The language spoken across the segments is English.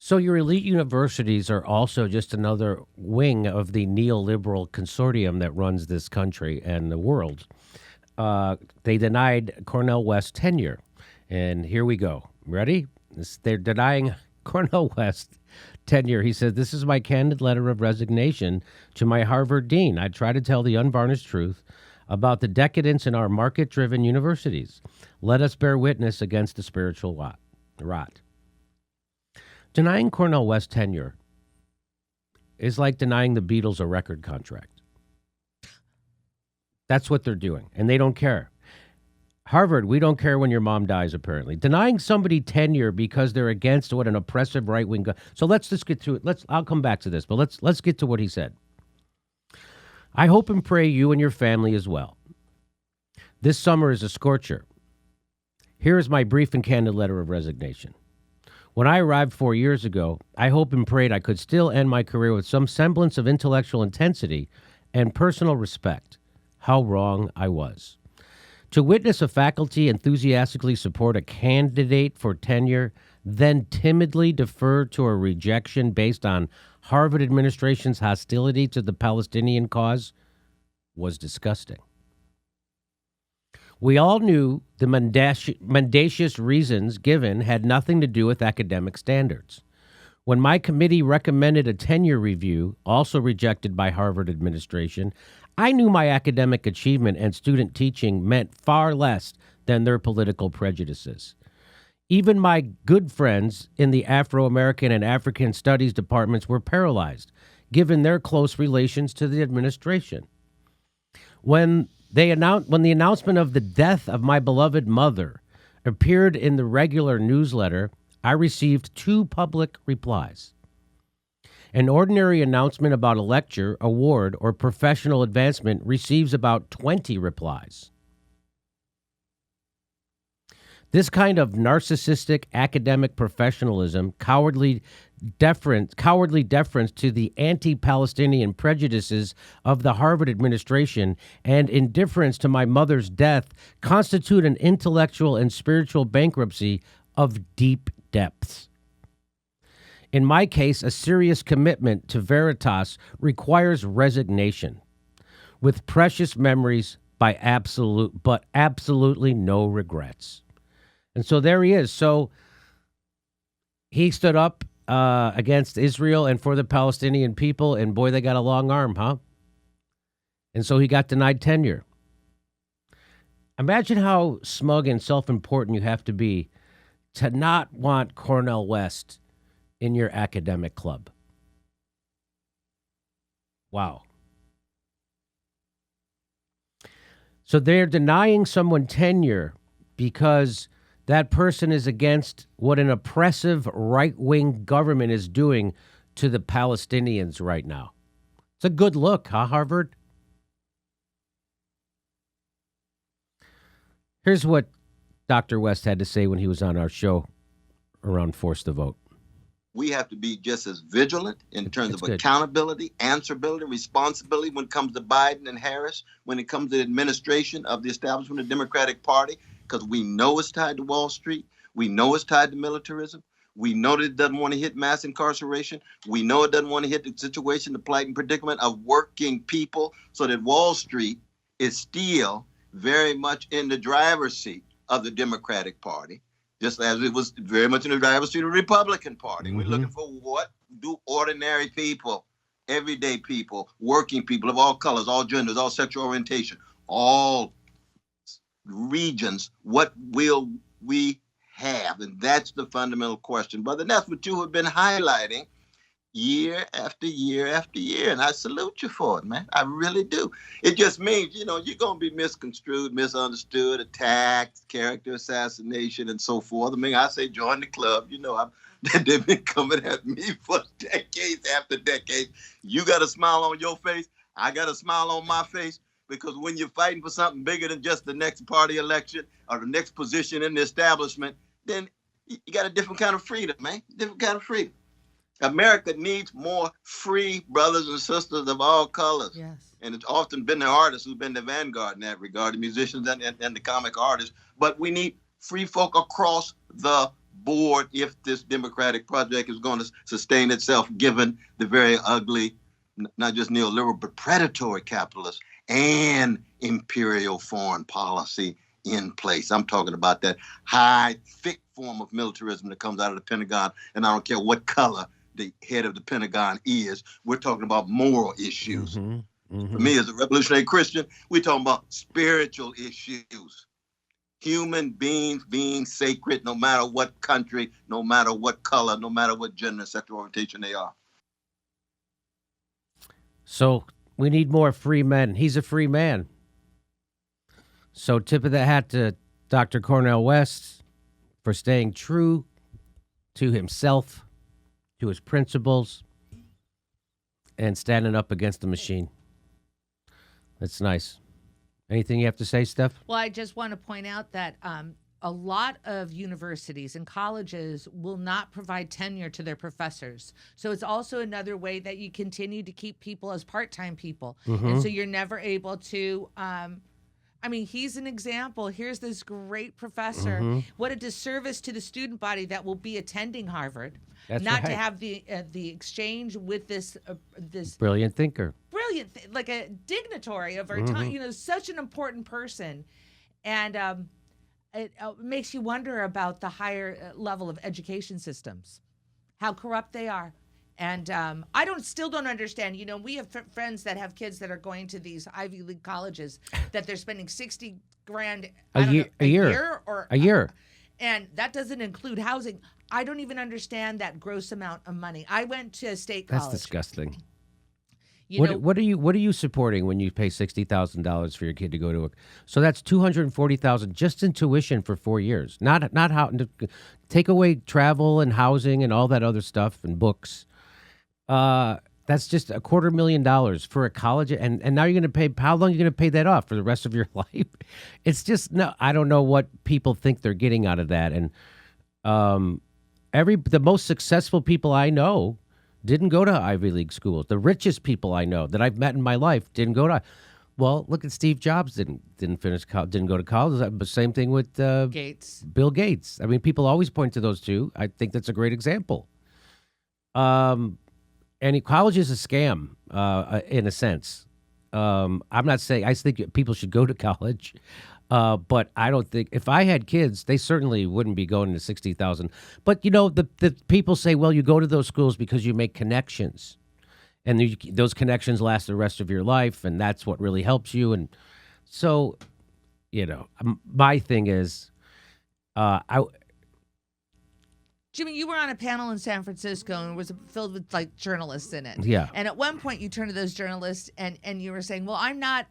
So your elite universities are also just another wing of the neoliberal consortium that runs this country and the world. They denied Cornel West tenure. And here we go. Ready? They're denying Cornel West tenure. He said, "This is my candid letter of resignation to my Harvard dean. I try to tell the unvarnished truth about the decadence in our market-driven universities. Let us bear witness against the spiritual rot." Denying Cornel West tenure is like denying the Beatles a record contract. That's what they're doing, and they don't care. Harvard, we don't care when your mom dies, apparently. Denying somebody tenure because they're against what an oppressive right-wing... So let's just get to it. I'll come back to this, but let's get to what he said. "I hope and pray you and your family as well. This summer is a scorcher. Here is my brief and candid letter of resignation. When I arrived 4 years ago, I hoped and prayed I could still end my career with some semblance of intellectual intensity and personal respect. How wrong I was. To witness a faculty enthusiastically support a candidate for tenure, then timidly defer to a rejection based on Harvard administration's hostility to the Palestinian cause was disgusting. We all knew the mendacious reasons given had nothing to do with academic standards. When my committee recommended a tenure review, also rejected by Harvard administration, I knew my academic achievement and student teaching meant far less than their political prejudices. Even my good friends in the Afro-American and African Studies departments were paralyzed, given their close relations to the administration. When the announcement of the death of my beloved mother appeared in the regular newsletter, I received 2 public replies. An ordinary announcement about a lecture, award, or professional advancement receives about 20 replies. This kind of narcissistic academic professionalism, cowardly deference to the anti-Palestinian prejudices of the Harvard administration, and indifference to my mother's death constitute an intellectual and spiritual bankruptcy of deep depths. In my case, a serious commitment to veritas requires resignation, with precious memories but absolutely no regrets." And so there he is. So he stood up against Israel and for the Palestinian people, and boy, they got a long arm, huh? And so he got denied tenure. Imagine how smug and self-important you have to be to not want Cornel West in your academic club. Wow. So they're denying someone tenure because that person is against what an oppressive right-wing government is doing to the Palestinians right now. It's a good look, huh, Harvard? Here's what Dr. West had to say when he was on our show around Force the Vote. We have to be just as vigilant in terms of accountability, answerability, responsibility when it comes to Biden and Harris, when it comes to the administration of the establishment of the Democratic Party, because we know it's tied to Wall Street. We know it's tied to militarism. We know that it doesn't want to hit mass incarceration. We know it doesn't want to hit the situation, the plight and predicament of working people, so that Wall Street is still very much in the driver's seat of the Democratic Party, just as it was very much in the driver's seat of the Republican Party. Mm-hmm. We're looking for what do ordinary people, everyday people, working people of all colors, all genders, all sexual orientation, all regions, what will we have? And that's the fundamental question. Brother, that's what you have been highlighting year after year after year. And I salute you for it, man. I really do. It just means, you're going to be misconstrued, misunderstood, attacked, character assassination, and so forth. I mean, I say join the club. They've been coming at me for decades after decades. You got a smile on your face. I got a smile on my face. Because when you're fighting for something bigger than just the next party election or the next position in the establishment, then you got a different kind of freedom, man. Different kind of freedom. America needs more free brothers and sisters of all colors. Yes. And it's often been the artists who've been the vanguard in that regard, the musicians and the comic artists. But we need free folk across the board if this democratic project is going to sustain itself, given the very ugly, not just neoliberal, but predatory capitalist and imperial foreign policy in place. I'm talking about that high, thick form of militarism that comes out of the Pentagon, and I don't care what color the head of the Pentagon is. We're talking about moral issues. For me, as a revolutionary Christian, we're talking about spiritual issues. Human beings being sacred, no matter what country, no matter what color, no matter what gender, sexual orientation they are. So we need more free men. He's a free man. So tip of the hat to Dr. Cornel West for staying true to himself, to his principles, and standing up against the machine. That's nice. Anything you have to say, Steph? Well, I just want to point out that a lot of universities and colleges will not provide tenure to their professors. So it's also another way that you continue to keep people as part-time people. And so you're never able to... I mean, he's an example. Here's this great professor. What a disservice to the student body that will be attending Harvard. That's not right. to have the exchange with this Brilliant thinker. Like a dignitary of our time. You know, such an important person, and it makes you wonder about the higher level of education systems, how corrupt they are. And I still don't understand. You know, we have friends that have kids that are going to these Ivy League colleges that they're spending $60,000 a year, and that doesn't include housing. I don't even understand that gross amount of money. I went to a state college. That's disgusting. What are you supporting when you pay $60,000 for your kid to go to so that's $240,000 just in tuition for 4 years. Not how take away travel and housing and all that other stuff and books. That's just $250,000 for a college, and now you're going to pay. How long are you going to pay that off for the rest of your life? It's just no. I don't know what people think they're getting out of that. And the most successful people I know didn't go to Ivy League schools. The richest people I know that I've met in my life didn't go to. Well, look at Steve Jobs didn't finish didn't go to college. But same thing with Gates, Bill Gates. I mean, people always point to those two. I think that's a great example. And college is a scam, in a sense. I'm not saying I think people should go to college, but I don't think if I had kids, they certainly wouldn't be going to 60,000. But you know, the people say, well, you go to those schools because you make connections, and those connections last the rest of your life, and that's what really helps you. And so, you know, my thing is, Jimmy, you were on a panel in San Francisco and it was filled with like journalists in it. Yeah. And at one point you turned to those journalists and you were saying, well, I'm not.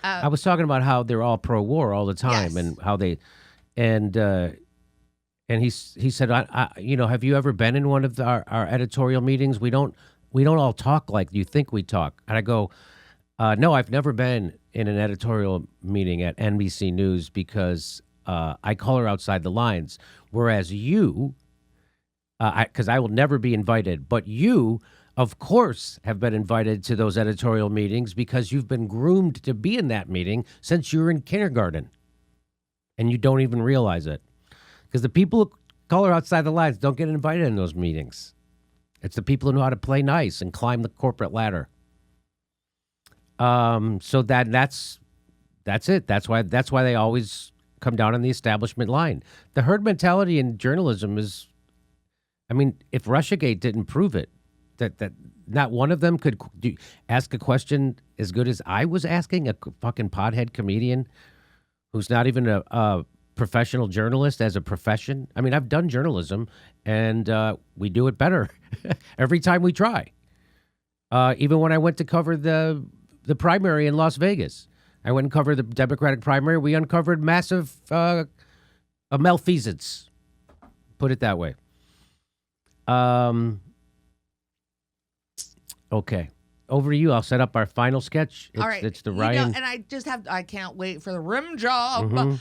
I was talking about how they're all pro-war all the time, Yes. and how they, and he said, you know, have you ever been in one of our editorial meetings? We don't all talk like you think we talk. And I go, no, I've never been in an editorial meeting at NBC News because I color outside the lines, whereas you. Because I will never be invited. But you, of course, have been invited to those editorial meetings because you've been groomed to be in that meeting since you were in kindergarten. And you don't even realize it. Because the people who color outside the lines don't get invited in those meetings. It's the people who know how to play nice and climb the corporate ladder. So that's it. That's why they always come down on the establishment line. The herd mentality in journalism is... I mean, if Russiagate didn't prove it, that not one of them could ask a question as good as I was asking, a fucking pothead comedian who's not even a professional journalist as a profession. I mean, I've done journalism, and we do it better every time we try. Even when I went to cover the primary in Las Vegas, I went and covered the Democratic primary. We uncovered massive malfeasance. Put it that way. Okay. Over to you. I'll set up our final sketch. All right. It's the Ryan. You know, and I can't wait for the rim job.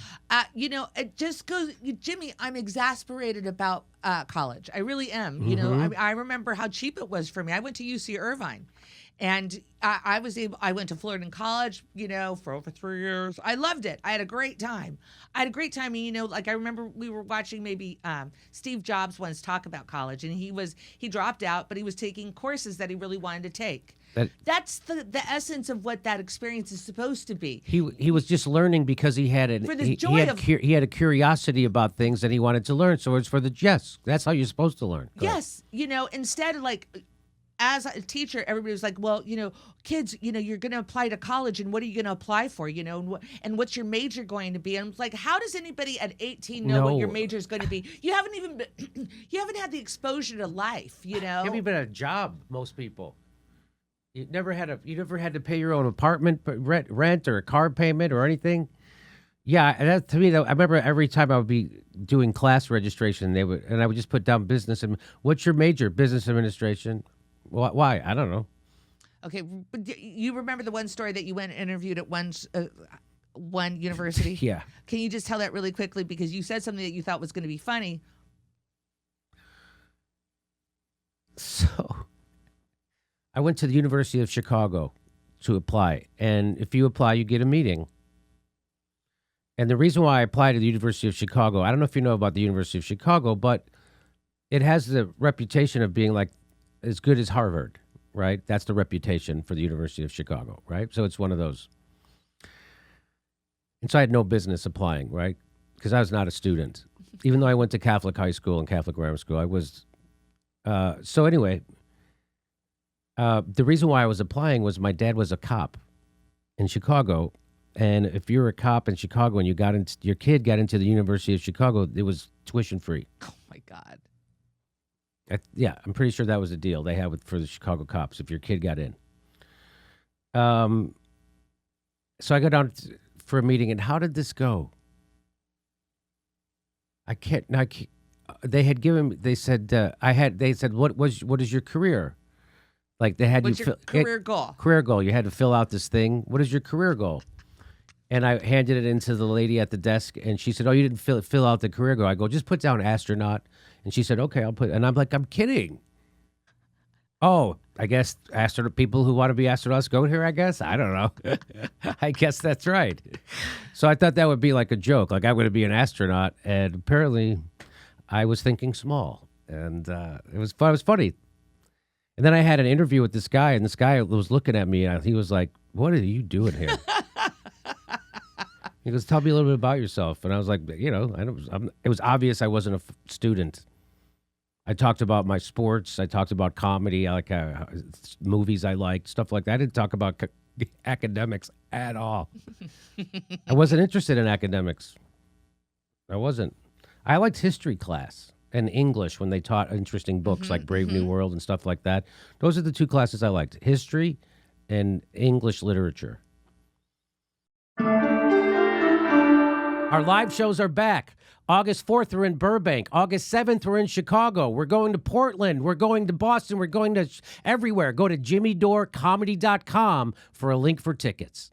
You know, it just goes, Jimmy, I'm exasperated about college. I really am. You know, I remember how cheap it was for me. I went to UC Irvine. And I went to Florida College, for over 3 years. I loved it. I had a great time. And, like I remember we were watching maybe Steve Jobs once talk about college, and he dropped out, but he was taking courses that he really wanted to take. That's the essence of what that experience is supposed to be. He was just learning because he had he had a curiosity about things that he wanted to learn. So it's for the that's how you're supposed to learn. Yes, instead of like, as a teacher, everybody was like, well, kids, you're going to apply to college, and what are you going to apply for, and what's your major going to be? And I'm like, how does anybody at 18 know what your major is going to be? You haven't even, you haven't had the exposure to life, You haven't even had a job, most people. You never had to pay your own apartment rent or a car payment or anything. Yeah, and that, to me, I remember every time I would be doing class registration, I would just put down business. And what's your major? Business administration. Why? I don't know. Okay, but you remember the one story that you went and interviewed at one university? Yeah. Can you just tell that really quickly, because you said something that you thought was going to be funny? So, I went to the University of Chicago to apply, and if you apply, you get a meeting. And the reason why I applied to the University of Chicago, I don't know if you know about the University of Chicago, but it has the reputation of being like as good as Harvard, right? That's the reputation for the University of Chicago, right? So it's one of those. And so I had no business applying, right? Because I was not a student. Even though I went to Catholic high school and Catholic grammar school, I was. So anyway, the reason why I was applying was my dad was a cop in Chicago. And if you're a cop in Chicago and your kid got into the University of Chicago, it was tuition free. Oh, my God. Yeah, I'm pretty sure that was the deal they had for the Chicago cops if your kid got in. So I go down for a meeting, and how did this go? They said, what is your career? Like they had What's your career goal? Career goal. You had to fill out this thing. What is your career goal? And I handed it into the lady at the desk, and she said, oh, you didn't fill out the career goal. I go, just put down astronaut. And she said, okay, I'll put, and I'm like, I'm kidding. Oh, I guess people who want to be astronauts go here, I guess. I don't know. I guess that's right. So I thought that would be like a joke. Like I'm going to be an astronaut. And apparently I was thinking small. And it was funny. And then I had an interview with this guy, and this guy was looking at me, and he was like, what are you doing here? He goes, tell me a little bit about yourself. And I was like, it was obvious I wasn't a student. I talked about my sports. I talked about comedy. I like movies I liked, stuff like that. I didn't talk about academics at all. I wasn't interested in academics. I wasn't. I liked history class and English when they taught interesting books like Brave New World and stuff like that. Those are the two classes I liked, history and English literature. Our live shows are back. August 4th, we're in Burbank. August 7th, we're in Chicago. We're going to Portland. We're going to Boston. We're going to everywhere. Go to JimmyDoreComedy.com for a link for tickets.